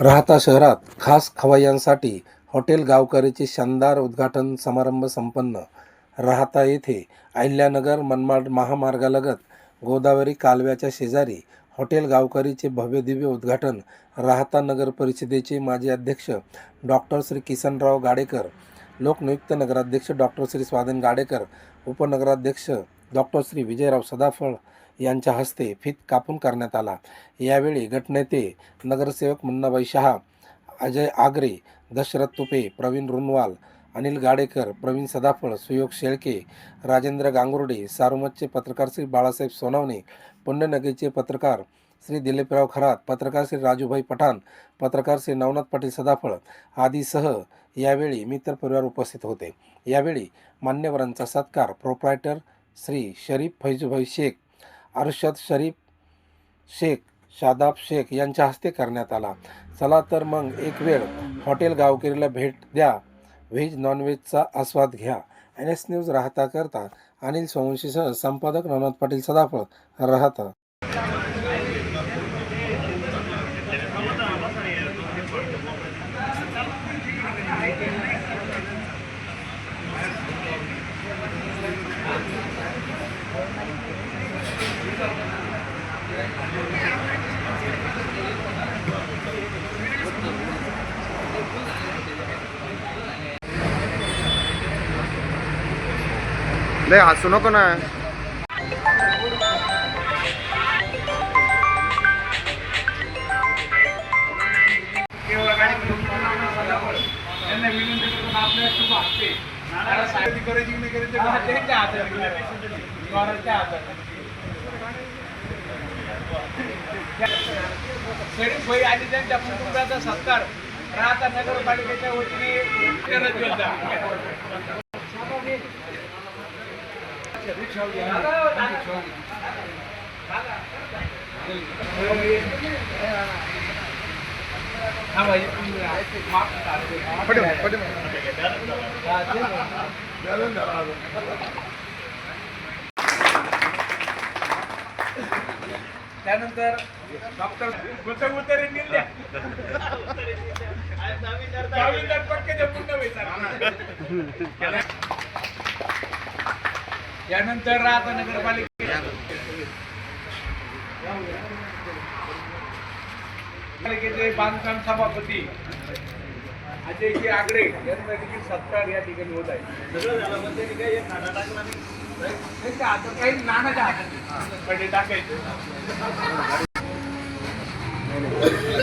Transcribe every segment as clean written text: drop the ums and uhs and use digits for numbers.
राहता शहरात खास खवय्यांसाठी हॉटेल गावकरीचे शानदार उद्घाटन समारंभ संपन्न. राहता येथे अहिल्यानगर मनमाड महामार्गालगत गोदावरी कालव्याच्या शेजारी हॉटेल गावकरीचे भव्यदिव्य उद्घाटन राहता नगर परिषदेचे माजी अध्यक्ष डॉक्टर श्री किसनराव गाडेकर, लोकनियुक्त नगराध्यक्ष डॉक्टर श्री स्वाधीन गाडेकर, उपनगराध्यक्ष डॉक्टर श्री विजयराव सदाफळ यांच्या हस्ते फीत कापून करण्यात आला. यावेळी गटनेते नगरसेवक मुन्नाबाई शहा, अजय आगरे, दशरथ तुपे, प्रवीण रुनवाल, अनिल गाडेकर, प्रवीण सदाफळ, सुयोग शेळके, राजेंद्र गांगुर्डे, सारुमतचे पत्रकार श्री बाळासाहेब सोनवणे, पुण्यनगरीचे पत्रकार श्री दिलीपराव खरात, पत्रकार श्री राजूभाई पठाण, पत्रकार श्री नवनाथ पाटील सदाफळ आदीसह यावेळी मित्र परिवार उपस्थित होते. यावेळी मान्यवरांचा सत्कार प्रोप्रायटर श्री शरीफ फैजूभाई शेख, अरशद शरीफ शेख, शादाब शेख यांच्या हस्ते करण्यात आला. चला तर मग एक वेळ हॉटेल गावकरीला भेट द्या, व्हेज नॉनव्हेजचा आस्वाद घ्या. NS न्यूज राहता करता अनिल सोमवंशीसह संपादक नवनाथ पाटील सदाफळ, राहता. ले हसू नको ना. शरीफ भाई आणि त्यांच्या कुटुंबाचा सत्कार राहता नगरपालिकेच्या वतीने त्यानंतर डॉक्टर यानंतर राहता नगरपालिकेचे बांधकाम सभापती अजय आगरे यांचा देखील सत्कार या ठिकाणी होत आहे. आता काही नानाच्या हातात टाकायचं.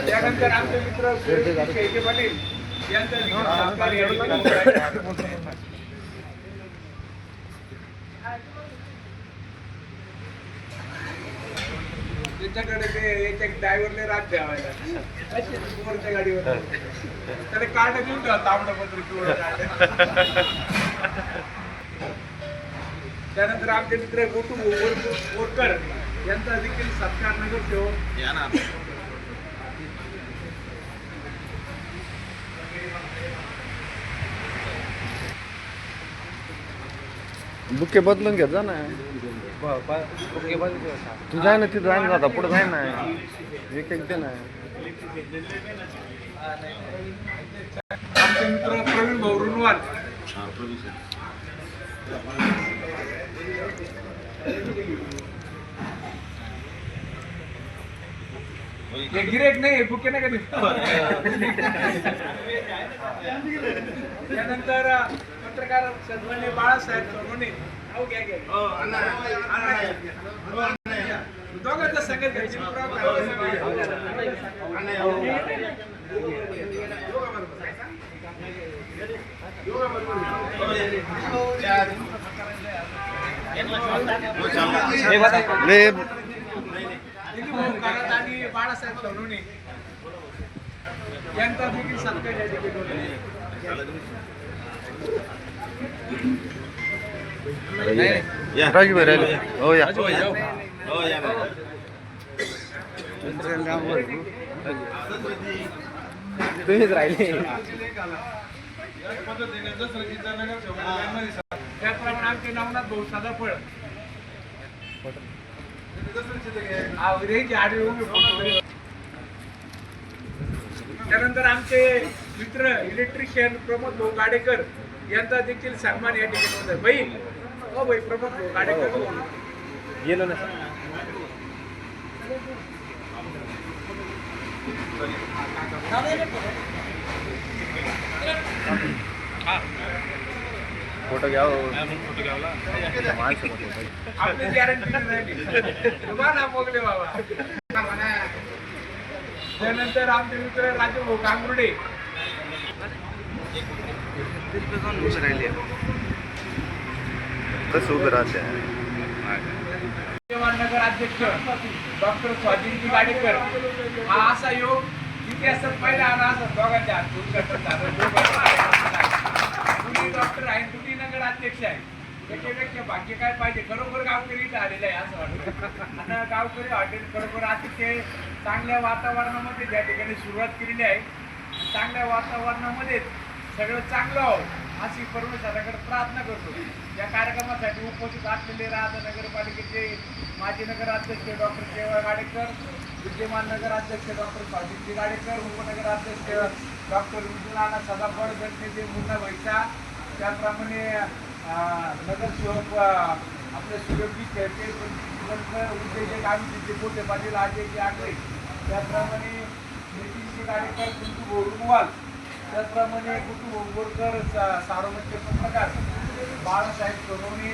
त्यानंतर आमचे मित्र शेळके पाटील यांचा सत्कार या ठिकाणी होत आहे. त्याच्याकडे ते एक ड्रायव्हरने रात द्यावायला समोरच्या गाडीवर त्याला कार्ड घेऊन ठेवा तांबडपत्र किंवा. त्यानंतर आमचे मित्र गोटू बोरकर यांचा देखील सत्कार नगरसेवक बुके बदलून घेत जा ना. तू जाय ना, तिथं जाय ना, आता पुढे जाय ना, एक दे ना. आमचे मित्र प्रवीण भाऊ रुनवाल गिरेक नाही बुके नाही कधी. त्यानंतर पत्रकार सन्मान्य बाळासाहेब सोनवणे दोघांचा संगत घ्यायची. आणि बाळासाहेब सोनवणे यांचा देखील सत्कार या ठिकाणी. राजू भाई राहिले. हो या. तुम्हीच राहिले. त्याप्रमाणे आमचे नवनाथ भाऊ सदाफळ त्यानंतर आमचे मित्र इलेक्ट्रिशियन प्रमोद भाऊ गाडेकर यांचा देखील सन्मान या ठिकाणी होत आहे. बहीण हो बाई प्रमोद भाऊ गाडेकर गेलो ना फोटो घ्या माणसं आपली गॅरंटी नाही तुम्हाला मोगले बाबा. त्यानंतर आमचे मित्र राजू भाऊ कांगुर्डे कसं उभं राहते नगर अध्यक्ष डॉक्टर स्वाधीनजी गाडेकर. हा असा योग इतिहासात पहिला आला असा दोघांच्या हात उद्घाटन झालं. कुणी डॉक्टर आहे कुणी नगर अध्यक्ष आहे. त्याच्यापेक्षा भाग्य काय पाहिजे. खरोखर गावकरी इथं आलेलं आहे असं वाटतं. आता गावकरी हॉटेल खरोखर अतिशय चांगल्या वातावरणामध्ये ज्या ठिकाणी सुरुवात केलेली आहे चांगल्या वातावरणामध्येच सगळं चांगलं व्हावं अशी परमेश्वराकडे प्रार्थना करतो. या कार्यक्रमासाठी उपस्थित असलेले राहता नगरपालिकेचे माजी नगराध्यक्ष डॉक्टर केवळ गाडेकर, विद्यमान नगराध्यक्ष डॉक्टर स्वाधीनजी गाडेकर, उपनगराध्यक्ष डॉक्टर विजयनाना सदाफळ, गटनेते मुन्ना वैसा, त्याप्रमाणे नगरसेवक आपले सुयोगी खेळते उद्योजक आमचे पोटे पाटील अजयजी आगळे, त्याप्रमाणे नितीनजी गाडेकर, कुंटू बोरुवाल, त्याचप्रमाणे कुटुंब बोरकर, सारोमतचे पत्रकार बाळासाहेब सोनवणे,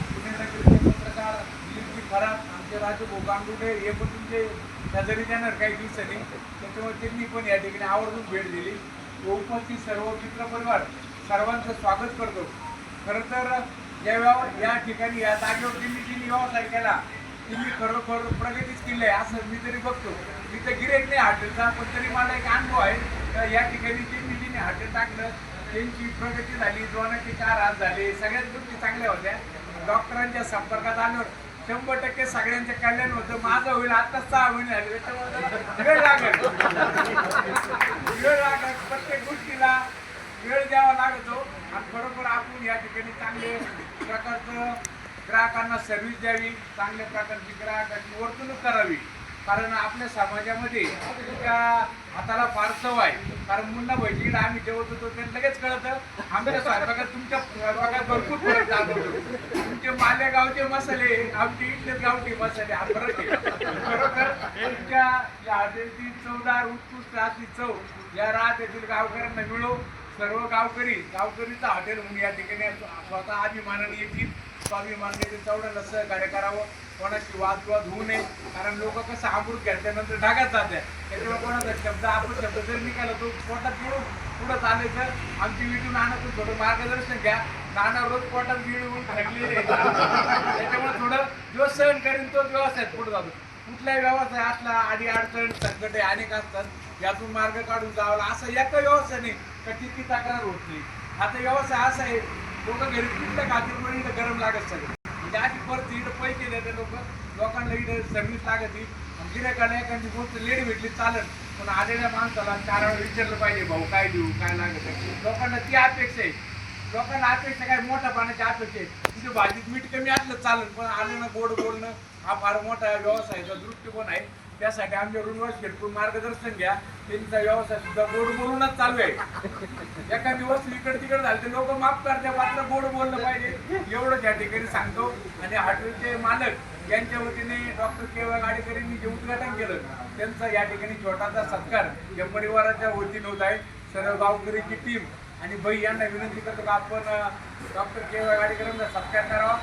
पुणे नगरचे पत्रकार दिलीपजी खरात, आमचे राजू भाऊ गांगुर्डे हे पण तुमचे शेजारी येणार काही दिवसांनी. त्याच्यामुळे त्यांनी पण या ठिकाणी आवर्जून भेट दिली. उपस्थित सर्व मित्रपरिवार सर्वांचं स्वागत करतो. खरं तर या ठिकाणी या जागेवर त्यांनी व्यवसाय केला त्यांनी खरोखर प्रगतीच केली आहे असं मी तरी बघतो. मी तर गिऱ्हाईक नाही हॉटेलचा पण तरी मला एक अनुभव आहे. तर या ठिकाणी त्यांनी हॉटेल टाकलं त्यांची प्रगती झाली, दोनाचे 4 हात झाले, सगळ्याच गोष्टी चांगल्या होत्या. डॉक्टरांच्या संपर्कात आल्यावर 100% सगळ्यांचं कल्याण होतं. माझं होईल आत्ताच 6 महिने झाले त्याच्यामुळे वेळ लागत प्रत्येक गोष्टीला वेळ द्यावा लागतो. आणि खरोखर आपण या ठिकाणी चांगले प्रकारचं ग्राहकांना सर्व्हिस द्यावी, चांगल्या प्रकारची ग्राहकांची वर्तणूक करावी. कारण आपल्या समाजामध्ये त्या हाताला फार सवय आहे. कारण मुन्ना भैजीला आम्ही जेवत होतो त्यांना लगेच कळतं आमच्या स्वयंपाकात तुमच्या स्वयंपाकात भरपूर फरक जाणवतो. तुमचे मालेगावचे मसाले आमचे इथलेच गावठी मसाले हा फरक आहे. खरोखर तुमच्या या हॉटेलची चवदार उत्कृष्ट अशी चव या राहत्यातील गावकऱ्यांना मिळो. सर्व गावकरीचं हॉटेल म्हणून या ठिकाणी स्वतः अभिमानाने येतील. स्वाभिमानाने चौड्याला सहकार्य करावं. कोणाशी वादविवाद होऊ नये. कारण लोक कसं अमृत घेतल्यानंतर ढागात जातात. त्याच्यामुळे कोणाचा शब्द आपण शब्द जर निघाला तो पोटात गिळून पुढं चालायचं. आमची व्हिडिओ नानातून थोडं मार्गदर्शन घ्या. नाना रोज पोटात गिळून थकलेले त्याच्यामुळे थोडं जो सहन करेन तो व्यवसायात पुढे जातो. कुठलाही व्यवसाय असला अडी अडचण संकटे अनेक असतात. यातून मार्ग काढून जावं असं एका व्यवसायाने कधीची तक्रार होत नाही. आता व्यवसाय असा आहे लोक घरी कुठल्या खातीर इथं गरम लागत सगळं म्हणजे अशी परिस्थिती इथं पैसे देते लोकांना इथं सर्व्हिस लागत गिऱ्हाईकाला एखादी गोष्ट लेट भेटली चालेल पण आलेल्या माणसाला 4 वेळा विचारलं पाहिजे भाऊ काय देऊ काय लागत. लोकांना ती अपेक्षा आहे. लोकांना अपेक्षा काय मोठ्या पाण्याची अपेक्षा आहे. तिथे भाजीत मीठ कमी असलं चालेल पण आलं ना गोड बोलणं हा फार मोठा व्यवसायाचा दृष्टिकोन आहे. त्यासाठी आमच्या ऋणवर शिरकून मार्गदर्शन घ्या. त्यांचा व्यवसाय सुद्धा गोड बोलूनच चालू आहे. एखादी वस्तू इकडे तिकडे झाली तर लोक माफ करतात मात्र गोड बोललं पाहिजे एवढं या ठिकाणी सांगतो. आणि हॉटेलचे मालक यांच्या वतीने डॉक्टर केवळ गाडेकर यांनी जे उद्घाटन केलं त्यांचा या ठिकाणी छोटासा सत्कार या परिवाराच्या वतीने होत आहे. सर्व गावकरीची टीम आणि बाई यांना विनंती करतो की आपण डॉक्टर केवळ गाडेकर यांचा सत्कार करावा.